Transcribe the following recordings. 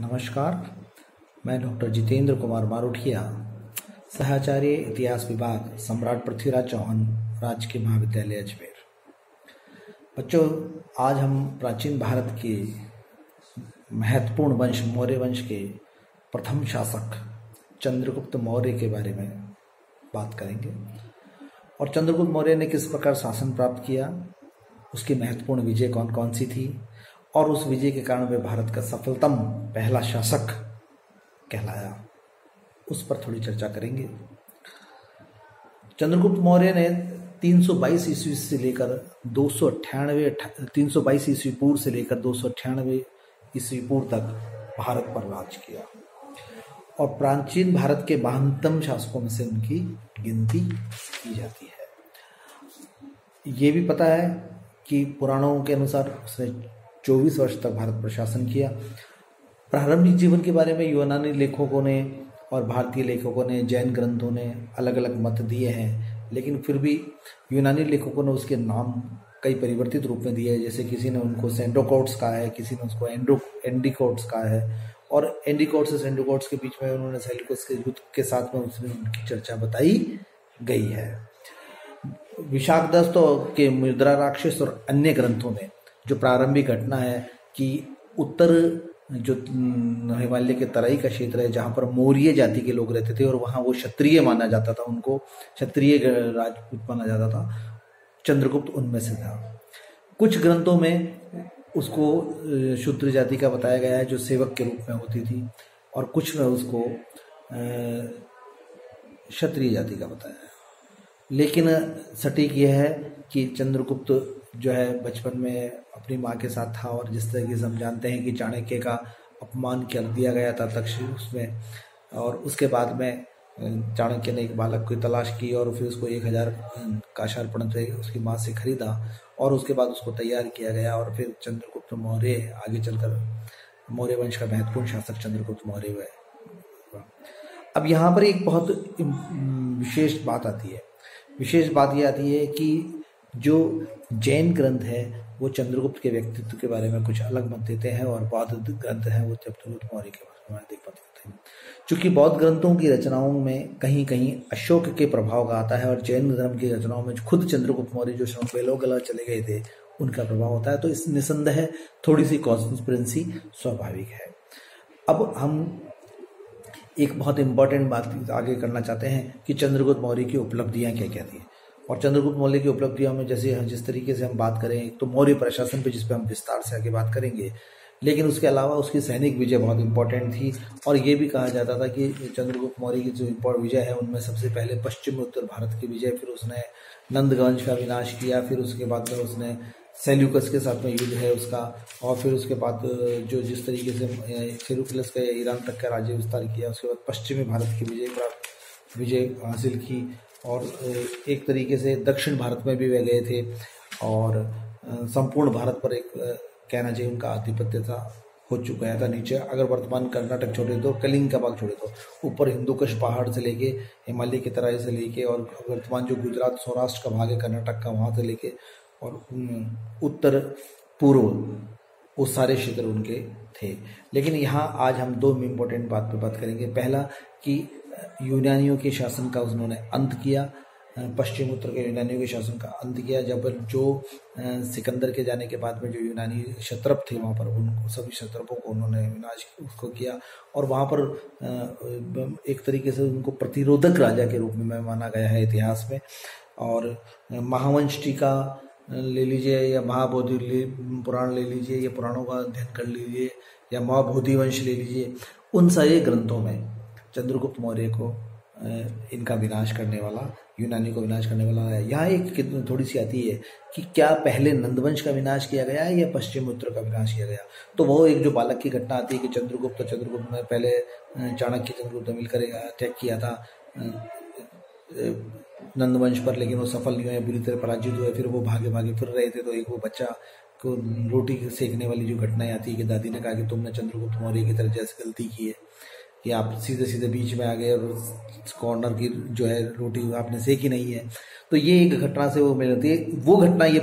नमस्कार। मैं डॉक्टर जितेंद्र कुमार मारोठिया, सहचार्य इतिहास विभाग, सम्राट पृथ्वीराज चौहान राजकीय महाविद्यालय अजमेर। बच्चों, आज हम प्राचीन भारत के महत्वपूर्ण वंश मौर्य वंश के प्रथम शासक चंद्रगुप्त मौर्य के बारे में बात करेंगे और चंद्रगुप्त मौर्य ने किस प्रकार शासन प्राप्त किया, उसकी महत्वपूर्ण विजय कौन कौन सी थी और उस विजय के कारण वे भारत का सफलतम पहला शासक कहलाया, उस पर थोड़ी चर्चा करेंगे। चंद्रगुप्त मौर्य ने 322 ईस्वी से लेकर 322 ईस्वी पूर्व से लेकर 298 ईस्वी पूर्व तक भारत पर राज किया और प्राचीन भारत के महानतम शासकों में से उनकी गिनती की जाती है। ये भी पता है कि पुराणों के अनुसार उसने 24 वर्ष तक भारत पर शासन किया। प्रारंभिक जीवन के बारे में यूनानी लेखकों ने और भारतीय लेखकों ने, जैन ग्रंथों ने अलग अलग मत दिए हैं, लेकिन फिर भी यूनानी लेखकों ने उसके नाम कई परिवर्तित रूप में दिए हैं। जैसे किसी ने उनको सेंडोकोट्स कहा है, किसी ने उसको एंडिकोट्स कहा है और एंडिकोट्स से सेंडोकोट्स के बीच में उन्होंने सेल्यूकस के युद्ध के साथ में उसमें उनकी चर्चा बताई गई है। विशाखदत्त के मुद्रा राक्षस और अन्य ग्रंथों में जो प्रारंभिक घटना है कि उत्तर जो हिमालय के तराई का क्षेत्र है जहाँ पर मौर्य जाति के लोग रहते थे और वहाँ वो क्षत्रिय माना जाता था, उनको क्षत्रिय राजपूत माना जाता था, चंद्रगुप्त उनमें से था। कुछ ग्रंथों में उसको शूद्र जाति का बताया गया है जो सेवक के रूप में होती थी और कुछ में उसको क्षत्रिय जाति का बताया है। लेकिन सटीक यह है कि चंद्रगुप्त जो है बचपन में अपनी माँ के साथ था और जिस तरीके से हम जानते हैं कि चाणक्य का अपमान कर दिया गया था तक्षशिला उसमें, और उसके बाद में चाणक्य ने एक बालक की तलाश की और फिर उसको 1000 काशार्पण से उसकी माँ से खरीदा और उसके बाद उसको तैयार किया गया और फिर चंद्रगुप्त मौर्य आगे चलकर मौर्य वंश का महत्वपूर्ण शासक चंद्रगुप्त मौर्य हुए। अब यहाँ पर एक बहुत विशेष बात आती है। विशेष बात यह आती है कि जो जैन ग्रंथ है वो चंद्रगुप्त के व्यक्तित्व के बारे में कुछ अलग मत देते हैं और बौद्ध ग्रंथ हैं वो चंद्रगुप्त मौर्य के बारे में अधिक मत देते हैं। चूंकि बौद्ध ग्रंथों की रचनाओं में कहीं कहीं अशोक के प्रभाव का आता है और जैन धर्म की रचनाओं में खुद चंद्रगुप्त मौर्य जो श्रृंखला चले गए थे उनका प्रभाव होता है, तो इस निसंदेह थोड़ी सी कॉन्स्पिरेंसी स्वाभाविक है। अब हम एक बहुत इंपॉर्टेंट बात आगे करना चाहते हैं कि चंद्रगुप्त मौर्य की उपलब्धियां क्या क्या थी और चंद्रगुप्त मौर्य की उपलब्धियों में जिस तरीके से हम बात करें तो मौर्य प्रशासन पे जिस पे हम विस्तार से आगे बात करेंगे, लेकिन उसके अलावा उसकी सैनिक विजय बहुत इंपॉर्टेंट थी और ये भी कहा जाता था कि चंद्रगुप्त मौर्य की जो इम्पोर्टेंट विजय है उनमें सबसे पहले पश्चिम उत्तर भारत की विजय, फिर उसने नंद वंश का विनाश किया, फिर उसके बाद में उसने सेल्यूकस के साथ में युद्ध है उसका, और फिर उसके बाद जो जिस तरीके से सेल्यूकस का ईरान तक का राज्य विस्तार किया, उसके बाद पश्चिमी भारत की विजय हासिल की और एक तरीके से दक्षिण भारत में भी वे गए थे और संपूर्ण भारत पर एक कहना चाहिए उनका आधिपत्य था हो चुका था। नीचे अगर वर्तमान कर्नाटक छोड़े तो कलिंग का भाग छोड़े तो ऊपर हिंदुकुश पहाड़ से लेके हिमालय की तराई से लेके और वर्तमान जो गुजरात सौराष्ट्र का भाग है कर्नाटक का वहाँ से लेके और उत्तर पूर्व वो सारे क्षेत्र उनके थे। लेकिन यहाँ आज हम दो इम्पोर्टेंट बात पे बात करेंगे। पहला कि यूनानियों के शासन का उन्होंने अंत किया, पश्चिम उत्तर के यूनानियों के शासन का अंत किया, जब जो सिकंदर के जाने के बाद में जो यूनानी क्षत्रप थे वहाँ पर उन सभी क्षत्रपों को उन्होंने विनाश उसको किया और वहाँ पर एक तरीके से उनको प्रतिरोधक राजा के रूप में माना गया है इतिहास में। और महावंश टीका ले लीजिए या महाबोधि पुराण ले लीजिए या पुराणों का अध्ययन कर लीजिए या महाबोधि वंश ले लीजिए, उन सारे ग्रंथों में चंद्रगुप्त मौर्य को इनका विनाश करने वाला, यूनानी को विनाश करने वाला है। यहाँ एक थोड़ी सी आती है कि क्या पहले नंदवंश का विनाश किया गया है या पश्चिम उत्तर का विनाश किया गया। तो वो एक जो बालक की घटना आती है कि चंद्रगुप्त ने पहले चाणक्य चंद्रगुप्त ने मिलकर अटैक किया था नंदवंश पर, लेकिन वो सफल नहीं हुए, बुरी तरह पराजित हुए, फिर वो भागे फिर रहे थे तो एक वो बच्चा को रोटी सेकने वाली जो घटनाएं आती है कि दादी ने कहा कि तुमने चंद्रगुप्त मौर्य की तरह जैसे गलती की है कि आप सीधे सीधे बीच में आ गए और कॉर्नर की जो है रोटी आपने सेकी नहीं है। तो ये एक घटना से वो मिलती है। वो घटना ये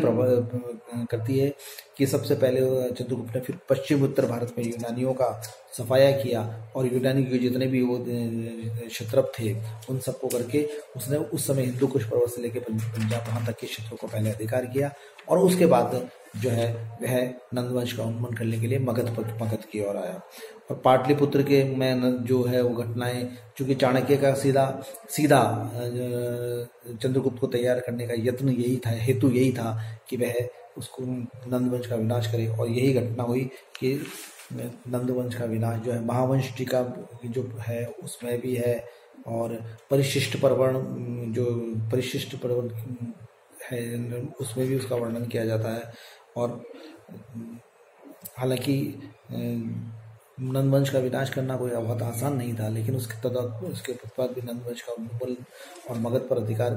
करती है कि सबसे पहले चंद्रगुप्त ने फिर पश्चिम उत्तर भारत में यूनानियों का सफाया किया और यूनानी के जितने भी वो क्षत्रप थे उन सबको करके उसने उस समय हिंदू कुश पर्वत से लेकर पंजाब वहाँ तक के क्षेत्रों को पहले अधिकार किया और उसके बाद जो है वह नंदवंश का उन्मूलन करने के लिए मगध की ओर आया। और पाटलिपुत्र के में जो है वो घटनाएं, चूंकि चाणक्य का सीधा चंद्रगुप्त को तैयार करने का यत्न यही था, हेतु यही था कि वह उसको नंदवंश का विनाश करे। और यही घटना हुई कि नंदवंश का विनाश जो है महावंश टीका जो है उसमें भी है और परिशिष्ट पर्वण है उसमें भी उसका वर्णन किया जाता है। और हालांकि नंदवंश का विनाश करना कोई बहुत आसान नहीं था, लेकिन उसके बाद भी नंदवंश का उन्मूलन और मगध पर अधिकार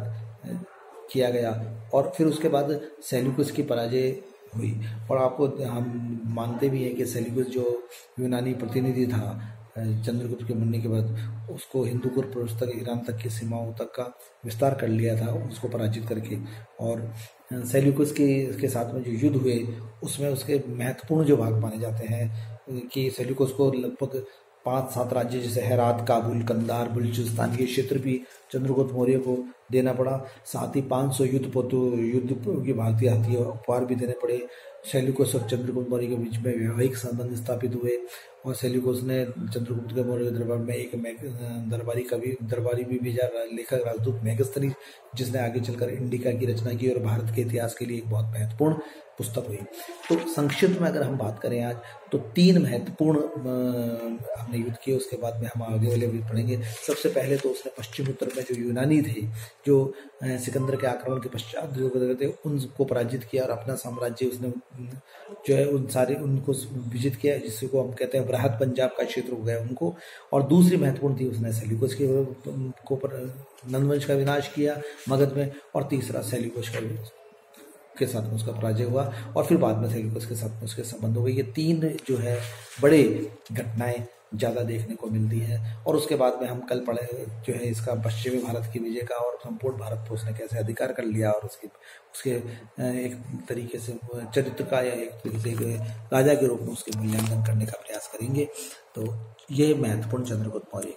किया गया। और फिर उसके बाद सेल्यूकस की पराजय हुई। और आपको हम मानते भी हैं कि सेल्यूकस जो यूनानी प्रतिनिधि था चंद्रगुप्त के मरने के बाद, उसको हिंदू कुश तक ईरान तक की सीमाओं तक का विस्तार कर लिया था उसको पराजित करके। और सेल्यूकस के साथ में जो युद्ध हुए उसमें उसके महत्वपूर्ण जो भाग माने जाते हैं कि सेल्यूकस को लगभग 5-7 राज्य जैसे हेरात, काबुल, कंधार, बलूचिस्तान ये क्षेत्र भी चंद्रगुप्त मौर्य को देना पड़ा। साथ ही 500 युद्ध की भारतीय हथियार उपहार भी देने पड़े। सेल्यूकस और चंद्रगुप्त मौर्य के बीच में वैवाहिक संबंध स्थापित हुए और सेल्यूकस ने चंद्रगुप्त के मौर्य दरबार में एक दरबारी भी भेजा, लेखक राजदूत मेगस्थनी, जिसने आगे चलकर इंडिका की रचना की और भारत के इतिहास के लिए एक बहुत महत्वपूर्ण पुस्तक हुई। तो संक्षिप्त में अगर हम बात करें आज तो 3 महत्वपूर्ण हमने युद्ध किए, उसके बाद में हम आगे वाले भी पढ़ेंगे। सबसे पहले तो उसने पश्चिम उत्तर में जो यूनानी थे जो सिकंदर के आक्रमण के पश्चात जो थे उनको पराजित किया और अपना साम्राज्य उसने जो है उनको विजित किया, जिसको हम कहते हैं बृहद पंजाब का क्षेत्र हो गया उनको। और दूसरी महत्वपूर्ण थी उसने सेल्यूकस नंदवंश का विनाश किया मगध में, और तीसरा सेल्यूकस के साथ में उसका पराजय हुआ और फिर बाद में सेल्यूकस के साथ में उसके संबंध हो गए। ये 3 जो है बड़े घटनाएं ज़्यादा देखने को मिलती है। और उसके बाद में हम कल पढ़े जो है इसका पश्चिमी भारत की विजय का और संपूर्ण भारत पर उसने कैसे अधिकार कर लिया और उसके एक तरीके से चरित्र का या एक तरीके से राजा के रूप में उसके मूल्यांकन करने का प्रयास करेंगे। तो ये महत्वपूर्ण चंद्रगुप्त मौर्य